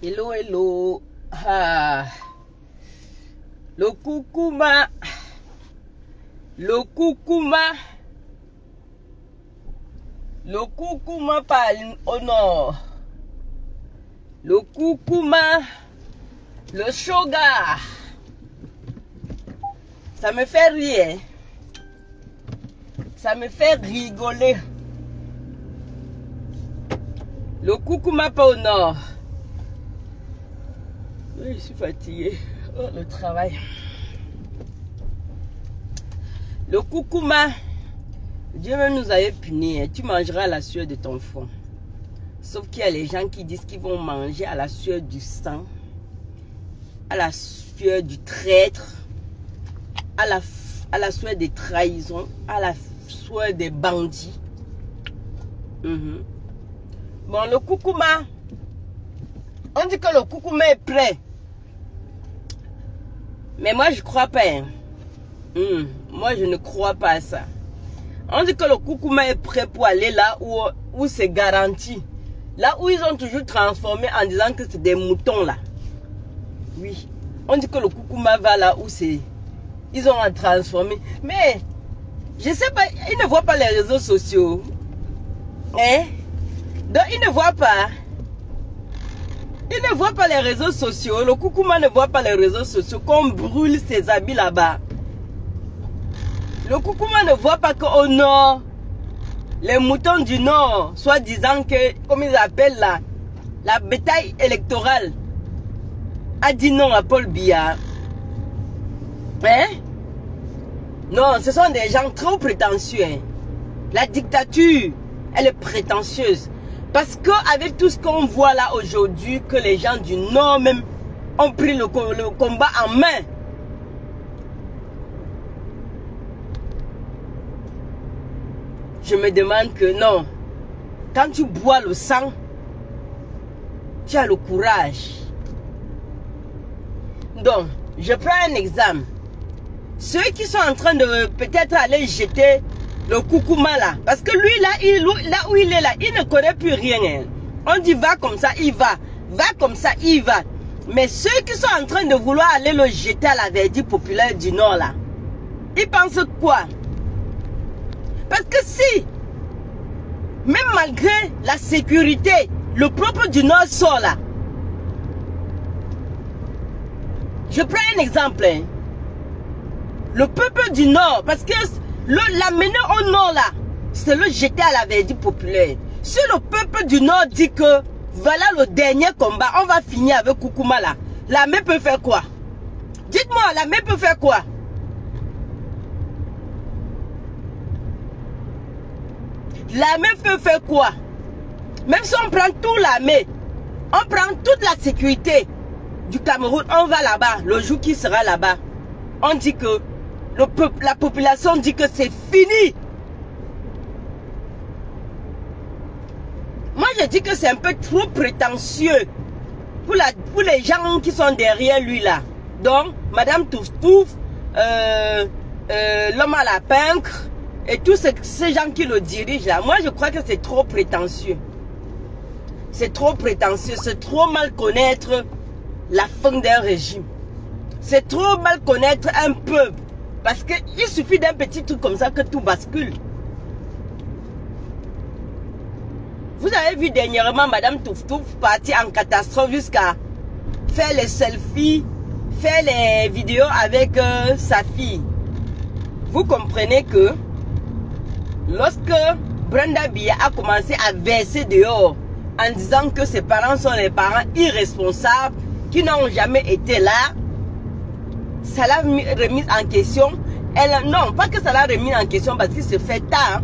Hello, hello. Ah. Le coucouma. Le coucouma. Le coucouma parle au nord. Le coucouma. Le sugar. Ça me fait rire. Ça me fait rigoler. Le coucouma pas au nord. Oui, je suis fatiguée. Oh, le travail. Le coucouma. Dieu même nous avait punis. Tu mangeras à la sueur de ton front. Sauf qu'il y a les gens qui disent qu'ils vont manger à la sueur du sang, à la sueur du traître, à la sueur des trahisons, à la sueur des bandits. Bon, le coucouma, on dit que le coucouma est prêt. Mais moi, je ne crois pas. Hein. Moi, je ne crois pas à ça. On dit que le coucouma est prêt pour aller là où c'est garanti. Là où ils ont toujours transformé en disant que c'est des moutons là. Oui. On dit que le coucouma va là où c'est... Ils ont transformé. Mais, je ne sais pas, ils ne voient pas les réseaux sociaux. Hein? Donc, ils ne voient pas. Ils ne voient pas les réseaux sociaux. Le coucouma ne voit pas les réseaux sociaux. Qu'on brûle ses habits là-bas. Le coucouma ne voit pas qu'au nord, les moutons du nord, soi-disant que, comme ils appellent là, la bataille électorale, a dit non à Paul Biya. Hein? Non, ce sont des gens trop prétentieux. Hein. La dictature, elle est prétentieuse. Parce qu'avec tout ce qu'on voit là aujourd'hui, que les gens du nord même ont pris le combat en main. Je me demande que non, quand tu bois le sang, tu as le courage. Donc, je prends un exemple. Ceux qui sont en train de peut-être aller jeter le coucouma là, parce que lui là, là où il est là, il ne connaît plus rien. Hein. On dit va comme ça, il va. Va comme ça, il va. Mais ceux qui sont en train de vouloir aller le jeter à la Verdure populaire du Nord là, ils pensent quoi? Parce que si, même malgré la sécurité, le peuple du Nord sort là. Je prends un exemple. Hein. Le peuple du Nord, parce que l'amener au Nord là, c'est le jeter à la Verdure populaire. Si le peuple du Nord dit que voilà le dernier combat, on va finir avec Coucouma là, l'armée peut faire quoi? Dites-moi, l'armée peut faire quoi? L'armée peut faire quoi? Même si on prend tout l'armée, on prend toute la sécurité du Cameroun, on va là-bas, le jour qui sera là-bas, on dit que la population dit que c'est fini. Moi je dis que c'est un peu trop prétentieux pour les gens qui sont derrière lui là. Donc, Madame Touf-Touf, l'homme à la peintre, et tous ces gens qui le dirigent là, moi je crois que c'est trop prétentieux. C'est trop prétentieux, c'est trop mal connaître la fin d'un régime. C'est trop mal connaître un peuple. Parce qu'il suffit d'un petit truc comme ça que tout bascule. Vous avez vu dernièrement Madame Touf-Touf partir en catastrophe jusqu'à faire les selfies, faire les vidéos avec sa fille. Vous comprenez que lorsque Brenda Biya a commencé à verser dehors en disant que ses parents sont les parents irresponsables qui n'ont jamais été là, ça l'a remise en question. Non, pas que ça l'a remise en question parce qu'il se fait tard.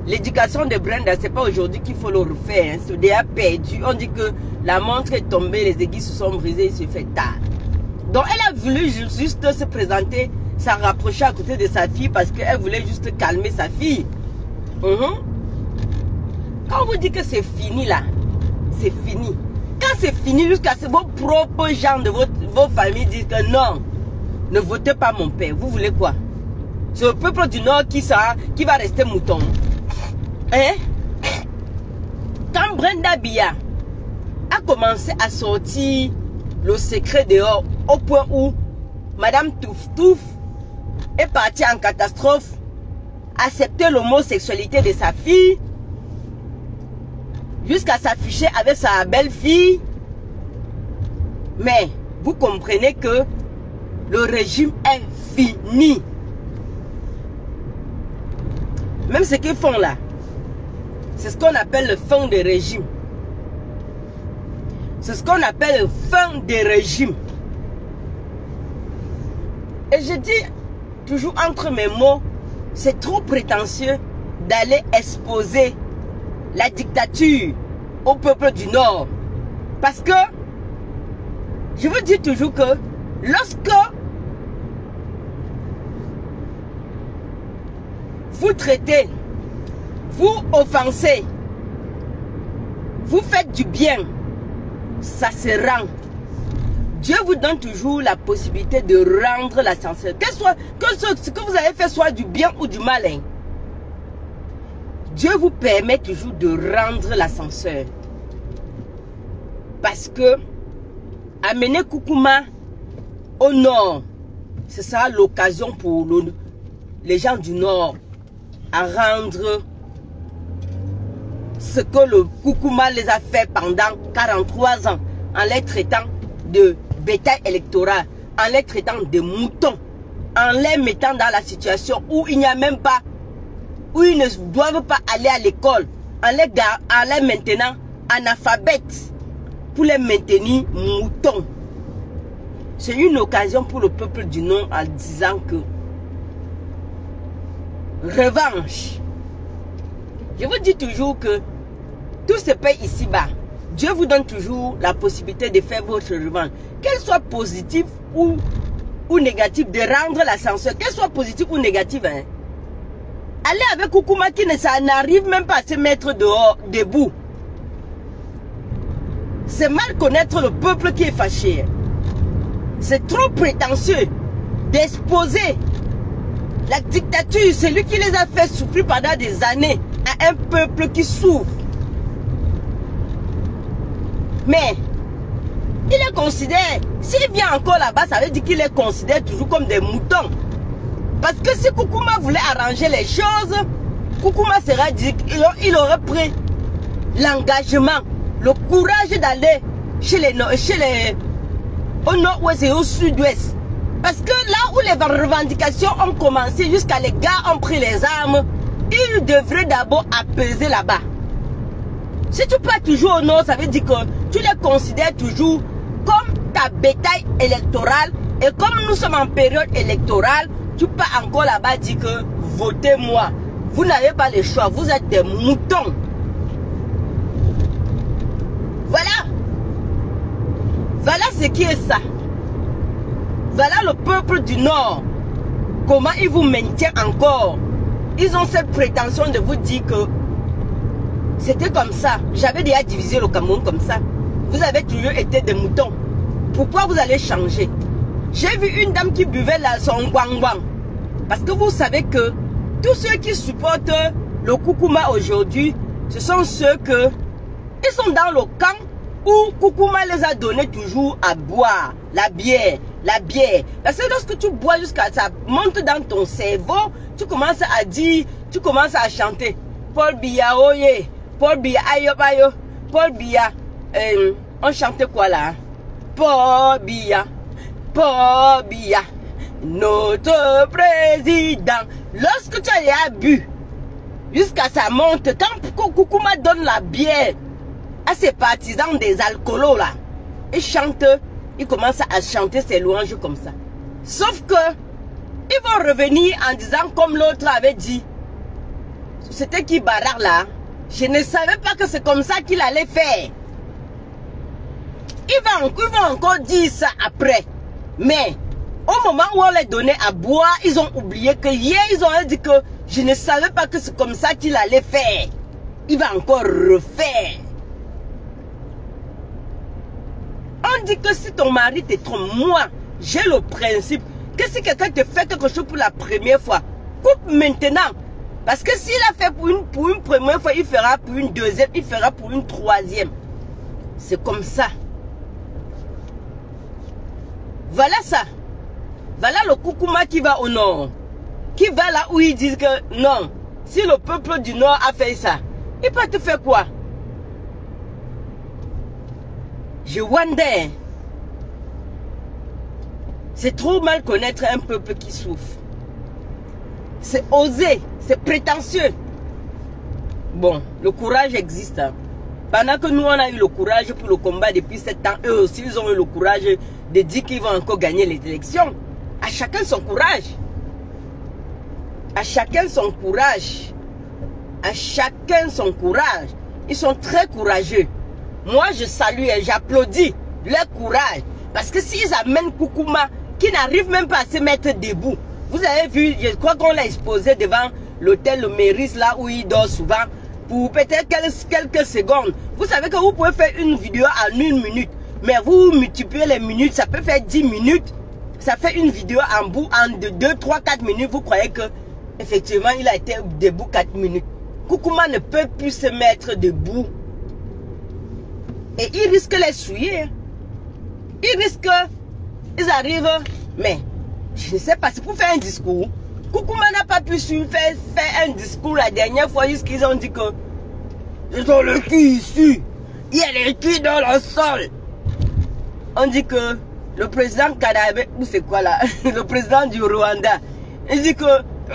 L'éducation de Brenda, c'est pas aujourd'hui qu'il faut le refaire. Hein. C'est déjà perdu. On dit que la montre est tombée, les aiguilles se sont brisées, il se fait tard. Donc elle a voulu juste se présenter, s'en rapprocher à côté de sa fille parce qu'elle voulait juste calmer sa fille. Quand on vous dit que c'est fini là, c'est fini. Quand c'est fini, jusqu'à ce que vos propres gens de vos familles disent que non, ne votez pas mon père. Vous voulez quoi? C'est le peuple du Nord qui va rester mouton. Hein? Quand Brenda Biya a commencé à sortir le secret dehors au point où Madame Touf est partie en catastrophe, accepter l'homosexualité de sa fille, jusqu'à s'afficher avec sa belle-fille. Mais vous comprenez que le régime est fini. Même ce qu'ils font là, c'est ce qu'on appelle le fin de régime. C'est ce qu'on appelle le fin de régime. Et je dis toujours entre mes mots, c'est trop prétentieux d'aller exposer la dictature au peuple du Nord. Parce que, je vous dis toujours que lorsque vous traitez, vous offensez, vous faites du bien, ça se rend. Dieu vous donne toujours la possibilité de rendre l'ascenseur. Que ce que vous avez fait soit du bien ou du mal, hein. Dieu vous permet toujours de rendre l'ascenseur. Parce que amener Koukouma au nord, ce sera l'occasion pour les gens du nord à rendre ce que le Koukouma les a fait pendant 43 ans en les traitant de bétail électoral, en les traitant de moutons, en les mettant dans la situation où il n'y a même pas, où ils ne doivent pas aller à l'école, en les maintenant analphabètes pour les maintenir moutons. C'est une occasion pour le peuple du Nord en disant que revanche. Je vous dis toujours que tout se paye ici-bas. Dieu vous donne toujours la possibilité de faire votre revanche. Qu'elle soit positive ou négative, de rendre l'ascenseur. Qu'elle soit positive ou négative. Hein. Allez avec Koukouma qui n'arrive même pas à se mettre dehors, debout. C'est mal connaître le peuple qui est fâché. C'est trop prétentieux d'exposer la dictature, celui qui les a fait souffrir pendant des années, à un peuple qui souffre. Mais, il est considéré, s'il vient encore là-bas, ça veut dire qu'il est considéré toujours comme des moutons. Parce que si Koukouma voulait arranger les choses, Koukouma sera dit qu'il aurait pris l'engagement, le courage d'aller au nord-ouest et au sud-ouest. Parce que là où les revendications ont commencé, jusqu'à les gars ont pris les armes, ils devraient d'abord apaiser là-bas. Si tu pars toujours au nord, ça veut dire que tu les considères toujours comme ta bétail électorale. Et comme nous sommes en période électorale, tu pars encore là-bas dire que votez-moi. Vous n'avez pas le choix, vous êtes des moutons. Voilà. Voilà ce qui est ça. Voilà le peuple du Nord. Comment ils vous maintiennent encore. Ils ont cette prétention de vous dire que c'était comme ça. J'avais déjà divisé le Cameroun comme ça. Vous avez toujours été des moutons. Pourquoi vous allez changer? J'ai vu une dame qui buvait son guang-guang. Parce que vous savez que tous ceux qui supportent le Koukouma aujourd'hui, ce sont ceux que ils sont dans le camp où Koukouma les a donné toujours à boire. La bière. Parce que lorsque tu bois jusqu'à ça monte dans ton cerveau, tu commences à dire, tu commences à chanter. Paul Biya, oye. Paul Biya, ayo, ayo. Paul Biya. On chantait quoi là? Paul Biya. Paul Biya. Notre président. Lorsque tu as bu, jusqu'à ça monte, quand Koukouma donne la bière à ses partisans des alcoolos là, ils chantent, ils commencent à chanter ces louanges comme ça. Sauf que ils vont revenir en disant comme l'autre avait dit, c'était qui Barard là, je ne savais pas que c'est comme ça qu'il allait faire. Ils vont encore dire ça après. Mais au moment où on les donnait à boire, ils ont oublié que hier ils ont dit que je ne savais pas que c'est comme ça qu'il allait faire. Il va encore refaire. On dit que si ton mari te trompe, moi, j'ai le principe que si quelqu'un te fait quelque chose pour la première fois, coupe maintenant. Parce que s'il a fait pour une première fois, il fera pour une deuxième, il fera pour une troisième. C'est comme ça. Voilà ça. Voilà le Koukouma qui va au nord. Qui va là où ils disent que non. Si le peuple du nord a fait ça, il peut te faire quoi? Je wonder. C'est trop mal connaître un peuple qui souffre. C'est osé, c'est prétentieux. Bon, le courage existe. Hein. Pendant que nous, on a eu le courage pour le combat depuis 7 ans, eux aussi, ils ont eu le courage de dire qu'ils vont encore gagner les élections. À chacun son courage. À chacun son courage. À chacun son courage. Ils sont très courageux. Moi, je salue et j'applaudis leur courage. Parce que s'ils amènent Koukouma, qui n'arrive même pas à se mettre debout. Vous avez vu, je crois qu'on l'a exposé devant l'hôtel Le Méris, là où il dort souvent, pour peut-être quelques secondes. Vous savez que vous pouvez faire une vidéo en 1 minute. Mais vous multipliez les minutes, ça peut faire 10 minutes. Ça fait une vidéo en bout, en 2, 3, 4 minutes. Vous croyez que effectivement il a été debout 4 minutes. Koukouma ne peut plus se mettre debout. Et il risque les souiller. Il risque, ils arrivent, mais je ne sais pas, c'est pour faire un discours. Koukouma n'a pas pu faire un discours la dernière fois, jusqu'ils ont dit que ils ont le cul ici. Il y a les culs dans le sol. On dit que le président Kadabe, ou c'est quoi là, le président du Rwanda, il dit que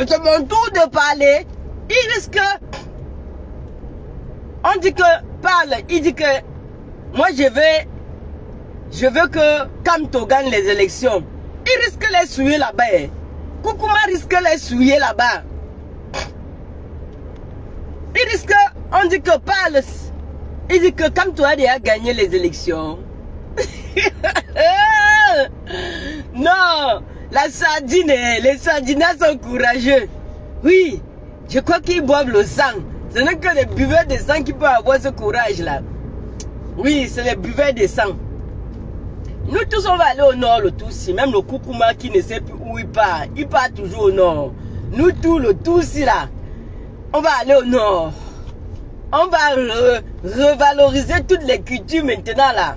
c'est mon tour de parler. Il risque, on dit que parle, il dit que moi je veux que Kamto gagne les élections. Il risque les souiller là-bas. Koukouma risque les souiller là-bas. Il risque, on dit que parle. Il dit que Kamto a déjà gagné les élections. Non, la sardine, les sardinats sont courageux. Oui, je crois qu'ils boivent le sang. Ce n'est que les buveurs de sang qui peuvent avoir ce courage-là. Oui, c'est les buveurs de sang. Nous tous, on va aller au nord, le Tutsi. Même le Koukouma qui ne sait plus où il part toujours au nord. Nous tous, le Tutsi là, on va aller au nord. On va revaloriser toutes les cultures maintenant là.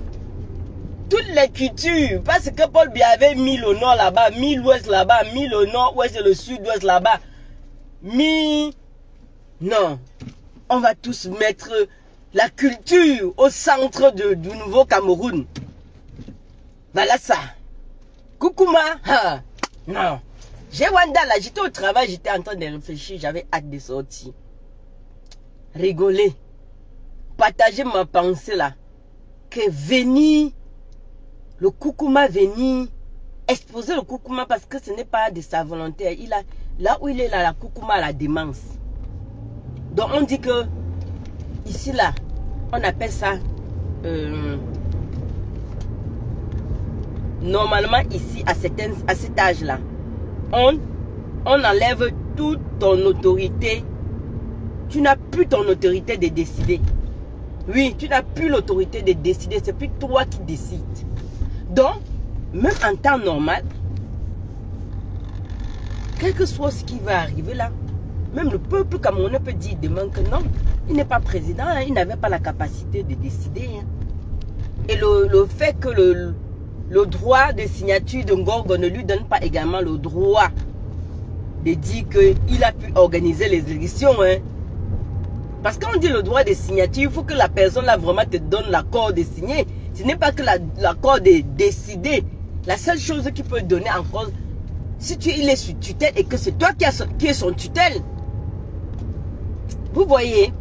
Toutes les cultures. Parce que Paul Biya avait mis le nord là-bas, mis l'ouest là-bas, mis le nord-ouest et le sud-ouest là-bas. Non. On va tous mettre la culture au centre du nouveau Cameroun. Voilà ça. Koukouma. Non. J'ai Wanda là, j'étais au travail, j'étais en train de réfléchir, j'avais hâte de sortir. Rigoler. Partager ma pensée là. Que venir, le Koukouma venir, exposer le Koukouma parce que ce n'est pas de sa volonté. Là où il est là, la Koukouma a la démence. Donc on dit que, ici là, on appelle ça, normalement ici, à cet âge-là, on enlève toute ton autorité. Tu n'as plus ton autorité de décider. Oui, tu n'as plus l'autorité de décider. C'est plus toi qui décides. Donc, même en temps normal, quel que soit ce qui va arriver là, même le peuple camerounais peut dire demain que non, il n'est pas président, hein, il n'avait pas la capacité de décider. Hein. Et le fait que le droit de signature de Ngorgo ne lui donne pas également le droit de dire qu'il a pu organiser les élections. Hein. Parce qu'on dit le droit de signature, il faut que la personne là vraiment te donne l'accord de signer. Ce n'est pas que l'accord de décider. La seule chose qui peut donner en cause, si il est sous tutelle et que c'est toi qui es son tutelle. Vous voyez?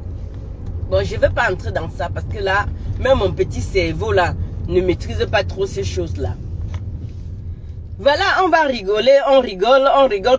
Bon, je ne vais pas entrer dans ça parce que là, même mon petit cerveau là ne maîtrise pas trop ces choses-là. Voilà, on va rigoler, on rigole,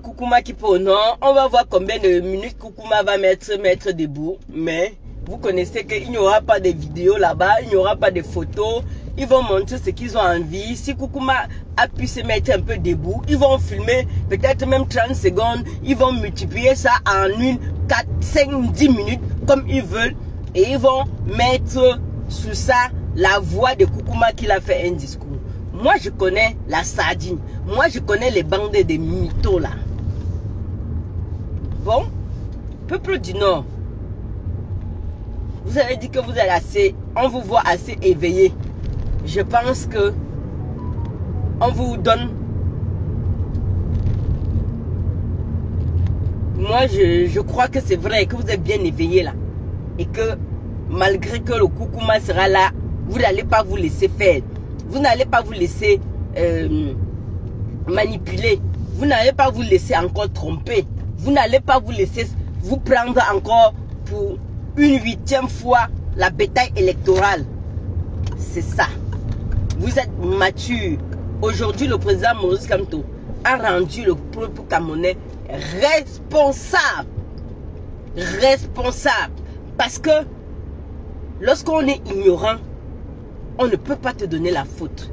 Koukouma qui peut au nord. On va voir combien de minutes Koukouma va mettre debout. Mais vous connaissez qu'il n'y aura pas de vidéos là-bas, il n'y aura pas de photos. Ils vont montrer ce qu'ils ont envie. Si Koukouma a pu se mettre un peu debout, ils vont filmer peut-être même 30 secondes. Ils vont multiplier ça en 1, 4, 5, 10 minutes comme ils veulent. Et ils vont mettre sous ça la voix de Koukouma qui a fait un discours. Moi, je connais la sardine. Moi, je connais les bandes de mythos là. Bon, peuple du Nord, Vous avez dit que vous êtes assez, on vous voit assez éveillé. Je pense que on vous donne. Moi, je crois que c'est vrai que vous êtes bien éveillé là. Et que malgré que le Koukouma sera là, vous n'allez pas vous laisser faire. Vous n'allez pas vous laisser manipuler. Vous n'allez pas vous laisser encore tromper. Vous n'allez pas vous laisser vous prendre encore pour une 8e fois la bataille électorale. C'est ça. Vous êtes mature. Aujourd'hui, le président Maurice Kamto a rendu le peuple camerounais responsable. Responsable. Parce que lorsqu'on est ignorant, on ne peut pas te donner la faute.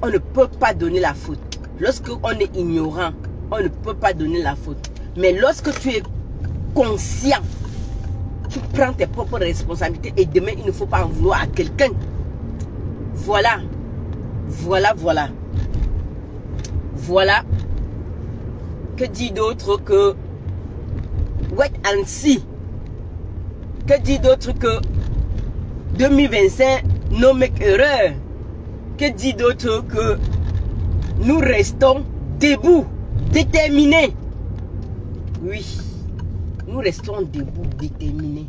On ne peut pas donner la faute. Lorsqu'on est ignorant, on ne peut pas donner la faute. Mais lorsque tu es conscient, tu prends tes propres responsabilités et demain, il ne faut pas en vouloir à quelqu'un. Voilà. Voilà, voilà. Voilà. Que dit d'autre que wait and see? Que dit d'autre que 2025, no make erreur? Que dit d'autre que nous restons debout, déterminés? Oui, nous restons debout, déterminés.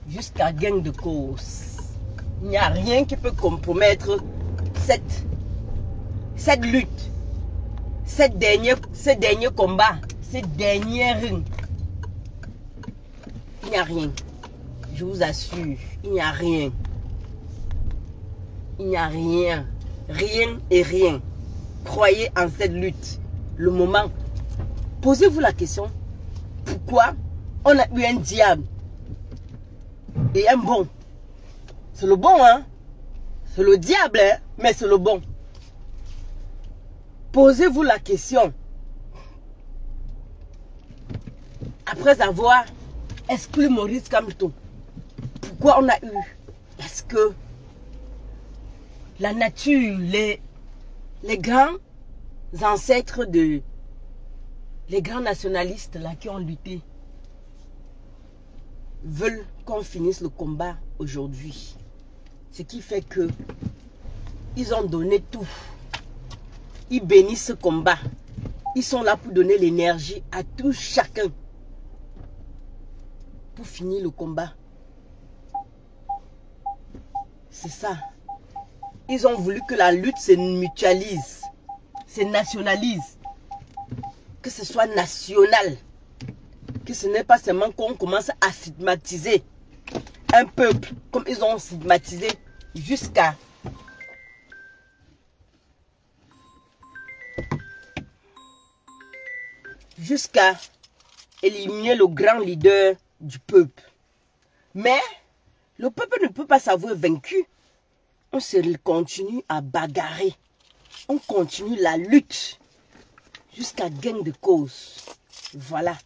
Jusqu'à gain de cause. Il n'y a rien qui peut compromettre cette lutte, ce dernier combat, ces dernières rings. Il n'y a rien. Je vous assure, il n'y a rien. Il n'y a rien. Rien et rien. Croyez en cette lutte. Le moment. Posez-vous la question. Pourquoi on a eu un diable et un bon? C'est le bon, hein? C'est le diable, hein? Mais c'est le bon. Posez-vous la question. Après avoir exclu Maurice Kamto, pourquoi on a eu? Parce que la nature, les grands ancêtres les grands nationalistes là qui ont lutté veulent qu'on finisse le combat aujourd'hui. Ce qui fait que ils ont donné tout. Ils bénissent ce combat. Ils sont là pour donner l'énergie à tout chacun pour finir le combat. C'est ça. Ils ont voulu que la lutte se mutualise, se nationalise, que ce soit national, que ce n'est pas seulement qu'on commence à stigmatiser un peuple comme ils ont stigmatisé jusqu'à éliminer le grand leader du peuple. Mais le peuple ne peut pas s'avouer vaincu. On se continue à bagarrer. On continue la lutte jusqu'à gain de cause. Voilà.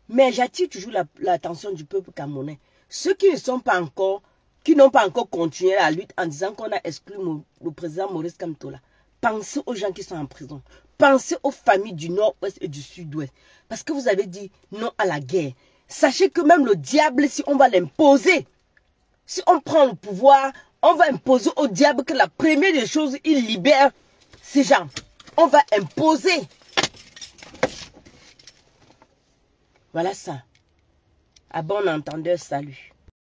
Mais j'attire toujours l'attention du peuple camerounais. Ceux qui ne sont pas encore, qui n'ont pas encore continué la lutte en disant qu'on a exclu le président Maurice Kamto là. Pensez aux gens qui sont en prison. Pensez aux familles du nord-ouest et du sud-ouest. Parce que vous avez dit non à la guerre. Sachez que même le diable, si on va l'imposer, si on prend le pouvoir, on va imposer au diable que la première des choses, il libère ces gens. On va imposer. Voilà ça. À bon entendeur, salut.